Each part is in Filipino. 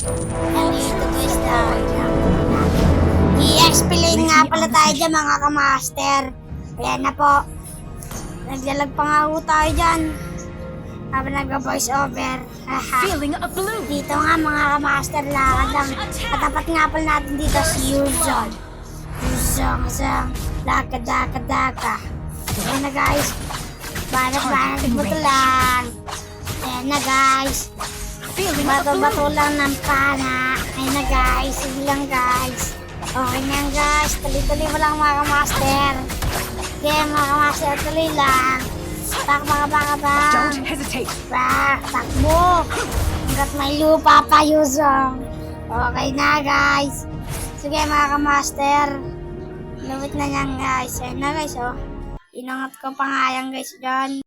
Nandito guys na. I-explain nga pala tayo dyan mga kamaster. Ayan na po. Naglalag pa nga po tayo dyan. Habang nag-voice over. Feeling a blue. Dito nga mga kamaster, lakad lang. Katapat nga pala natin dito si Yuzong. Yuzong. Lakad. Ayan na guys. Banat buto lang. Ayan na guys. Feeling a blue. Bato lang ng pana. Ayan na guys. Sige lang guys. Okay na yan guys. Tuloy-tuloy mo lang mga kamaster. Okay mga kamaster, tuloy lang. Baka. Don't hesitate. Takbo. Hanggat may lupa pa, Yuzong. Okay na guys. Sige mga kamaster. Lumit na yan guys. Ayan na guys oh. Inangat ko pa nga yan guys dyan.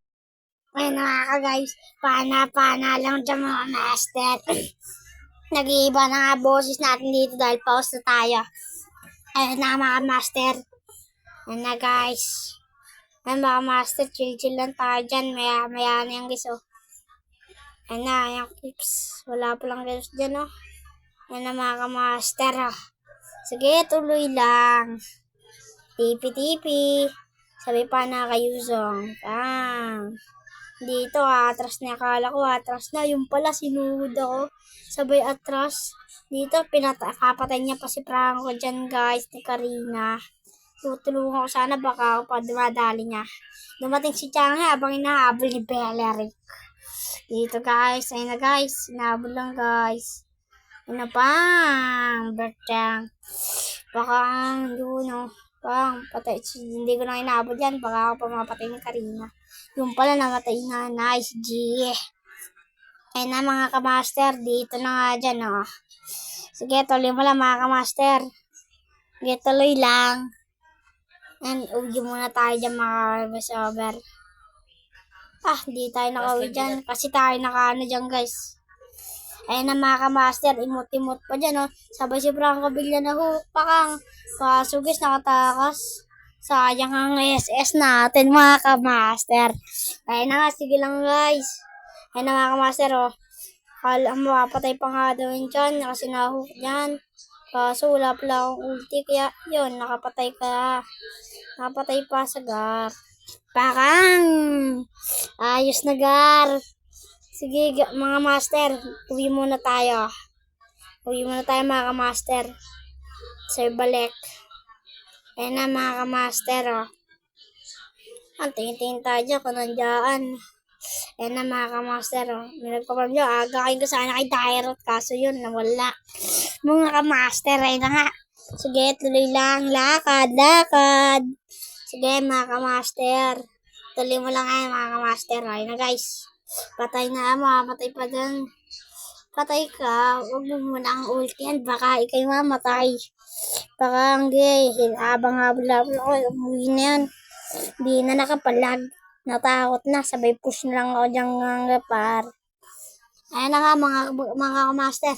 Ayan na ka guys. Pana lang dyan mga master. Nag-iiba na nga boses natin dito dahil pause na tayo. Ayan na mga master. Ayan na guys. Ayan mga master, chill lang tayo dyan. Maya na yan guys oh. Ayan na, yung clips. Wala pa lang guys dyan oh. Ayan na mga master oh. Sige, tuloy lang. Tipi. Sabi pa na kay Yuzong. Dito atras na, akala ko atras na. Yung pala sinuhod ako. Sabay atras. Dito pinapatay niya pa si Franco dyan guys ni Karina. Tutulungan ko sana, baka ako pa dumadali niya. Dumating si Chang'e habang inahabol ni Beleric. Dito guys, ayun na guys. Inahabol lang guys. Ano pang Bertang. Baka yun oh. Bang, patay. Hindi ko na inaabot yan. Baka ako pa mapatay ni Karina. Yung pala namatay na. Nice G. Ayun na mga kamaster. Dito na nga dyan oh. Sige, tuloy mo lang mga kamaster. Sige, tuloy lang. And uwi muna tayo dyan mga voiceover. Hindi tayo nakauwi dyan. Kasi tayo nakaano dyan guys. Ayun na mga kamaster. Imot pa dyan oh. Sabay si Franco bigla na pakang. Kaso guys, nakatakas. Sayang ang SS natin mga kamaster. Ayun na nga, sige lang guys. Ayun na mga kamaster oh. Kala mo, mapatay pa nga daw yun dyan. Kasi nahook dyan. Kaso wala pala akong ulti. Kaya yun, nakapatay ka. Nakapatay pa sa gar. Pakang! Ayos na gar. Sige mga master, uwi muna tayo. Uwi muna tayo mga kamaster. Sir Balek. Ayan na mga kamaster oh. Tingin tayo dyan kung nandiyan. Ayan na mga kamaster oh. May nagpaparam dyan. Aga kayo sana kay Dairot. Kaso yun, nawala. Mga kamaster, ayun na nga. Sige, tuloy lang. Lakad. Sige mga kamaster. Tuloy mo lang ngayon mga kamaster. Ayun na guys. Patay na patay pa dyan. Patay ka. Huwag mo muna ang ulti yan. Baka ikay mamatay. Baka ang gay. Habang-habol ako. Umuwi na yan. Hindi na nakapalag. Natakot na. Sabay push na lang ako dyan ng par. Ayan na nga mga kamaster.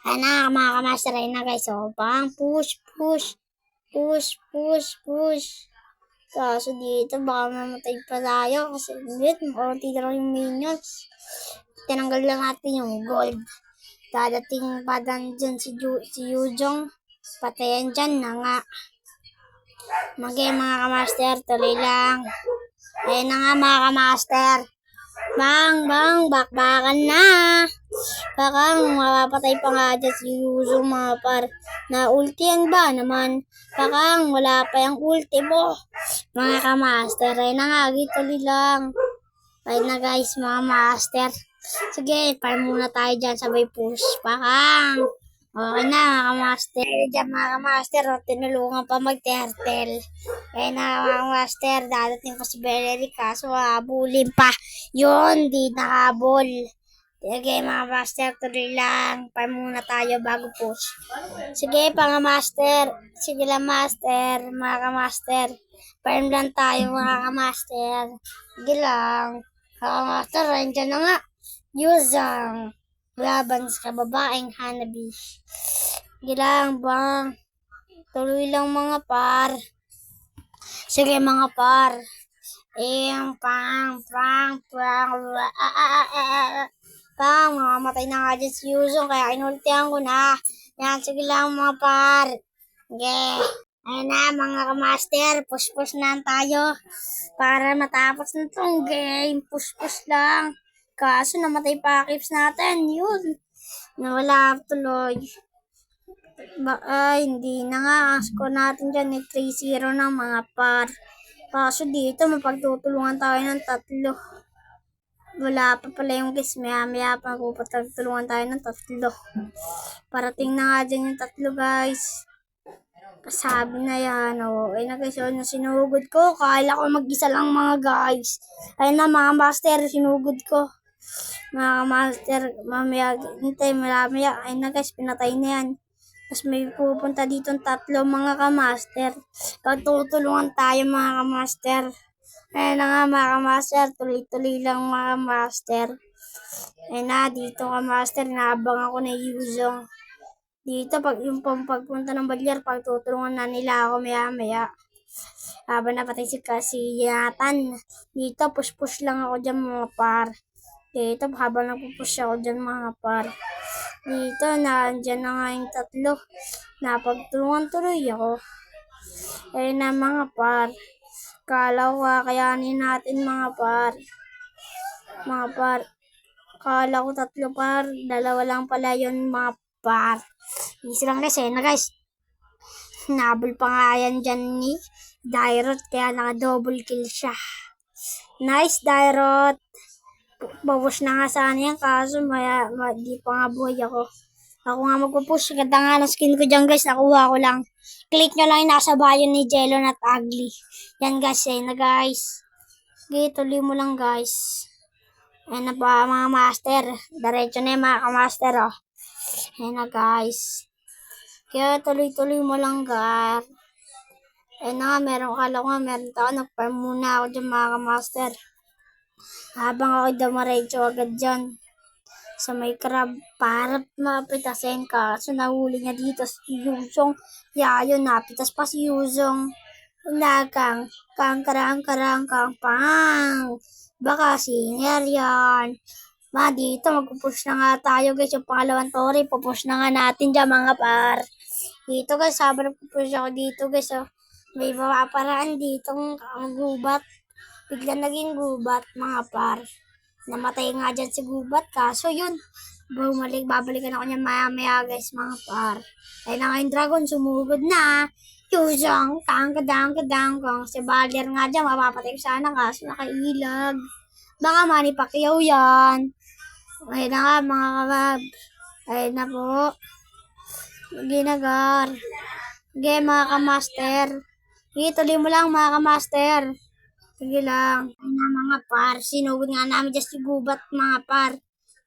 Ayan na mga kamaster. Ayan na guys. So, bang push. Kaso dito, baka mamatay pa tayo kasi konti lang yung minions. Tinanggal lang natin yung gold. Dadating pa dyan si Yuzong. Patayan dyan na nga. Mga kamaster, tuloy lang. Ayun na nga mga kamaster. Bang, bakbakan na. Baka mapapatay pa nga dyan si Yuzong mga par. Na ultian ba naman? Baka wala pa yung ulti mo. Mga kamaster, ayun na nga, tuloy lang. Ayun na guys, mga master. Sige, farm muna tayo dyan, sabay push. Baka okay na mga kamaster. Diyan mga kamaster, tinulungan pa mag-turtle. Ayun na mga kamaster, dadating pa si Beleric kaso habulin pa. Yun, di nakahabol. Sige mga master, tuloy lang. Farm muna tayo bago push. Sige mga master. Sige lang master, mga kamaster. Farm lang tayo mga kamaster. Sige lang. Mga kamaster, andyan na nga. Yuzong. Laban sa babaeng Hanabi. Sige lang bang. Tuloy lang mga par. Sige mga par. Pang. Pang, mamamatay na nga dyan si Yuzong, kaya inultihan ko na. Yan, sige lang mga par. Okay. Ayun na mga kamaster, push-push na tayo. Para matapos na tong game, push-push lang. Kaso namatay pa Kips natin, yun. Nawala tuloy. Ay, hindi na nga. Score natin dyan, 3-0 na mga par. Kaso dito, mapagtutulungan tayo ng 3. Wala pa pala yung guys. Maya pa pupatulungan tayo ng 3. Parating na nga dyan yung 3 guys. Sabi na yan. Ay na guys. Yung sinugod ko. Kala ko mag-isa lang mga guys. Ayun na mga master. Sinugod ko. Mga master. Mamaya. Hintay. Mamaya. Ayun na guys. Pinatay na yan. Tapos may pupunta dito 3 mga kamaster. Pagtutulungan tayo mga kamaster. Ayun na nga mga kamaster, tuloy-tuloy lang mga master. Ayun na, dito kamaster, naabang ako na Yuzong. Dito, yung pagpunta ng Balyar, pagtutulungan na nila ako maya-maya. Habang napatay si Kasiyatan. Dito, push-push lang ako dyan mga par. Dito, habang nagpupush ako dyan mga par. Dito, nandyan na nga yung 3. Napagtulungan tuloy ako. Ayun na mga par. Kala ko kakayanin natin mga par. Mga par. Kala ko 3 par. 2 lang pala yun mga par. Easy lang guys. Ayun na guys. Nabol pa nga yan dyan ni Dairot. Kaya naka-double kill siya. Nice Dairot. Bawas na nga sana yan. Kaso di pa nga buhay ako. Ako nga magpupush. Ganda nga ng skin ko dyan guys. Nakuha ko lang. Click nyo lang yung nasa bio ni Jello Not Ugly. Yan guys. Ayun na guys. Okay, tuloy mo lang guys. Ayun na pa mga master. Diretso na yung mga kamaster oh. Ayun na guys. Kaya tuloy-tuloy mo lang guys. Ayun na nga. Meron tao. Nag-farm muna ako dyan mga kamaster. Habang ako dumaretso agad dyan. Sa may crab para mapitasin ka. So, nahuli niya dito si Yuzong. Yun, napitas pa si Yuzong. Kang, pang. Baka senior yan. Dito, magpupush na nga tayo guys. Yung pangalawang tori, pupush na nga natin dyan mga par. Dito guys, habang nagpupush ako dito guys. May mapaparaan dito ang gubat. Bigla naging gubat mga par. Namatay nga dyan si gubat. Kaso yun, babalikan ako niya maya guys mga par. Ayun na nga yung dragon, sumugod na. Yuzong, kadang. Si Baler nga dyan, mapapatay ko sana kaso nakailag. Baka Manny Pacquiao yan. Ayun na nga mga kabab. Ayun na po. Ginagar. Okay mga kamaster. Tuloy mo lang mga kamaster. Sige lang. Ayun na mga par. Sinugod nga namin dyan si gubat mga par.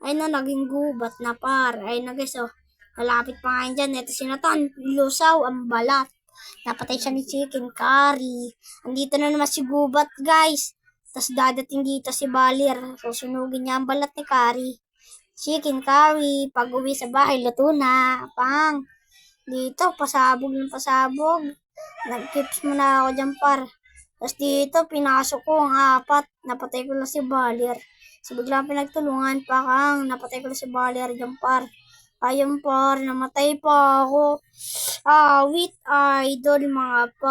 Ayun na, naging gubat na par. Ayun na guys oh. Malapit pa nga dyan. Ito sinatan. Lusaw ang balat. Napatay siya ni Chicken Curry. Andito na naman si gubat guys. Tapos dadating dito si Balir. So sunugin niya ang balat ni Curry. Chicken Curry. Pag uwi sa bahay, luto na. Pang. Dito, pasabog. Nag-keeps mo na ako dyan par. Tapos dito, pinasok ko ang 4. Napatay ko lang si Balir. So, biglang pinagtulungan pa kang. Napatay ko lang si Balir dyan par. Ayun par, namatay pa ako. With idol mga par.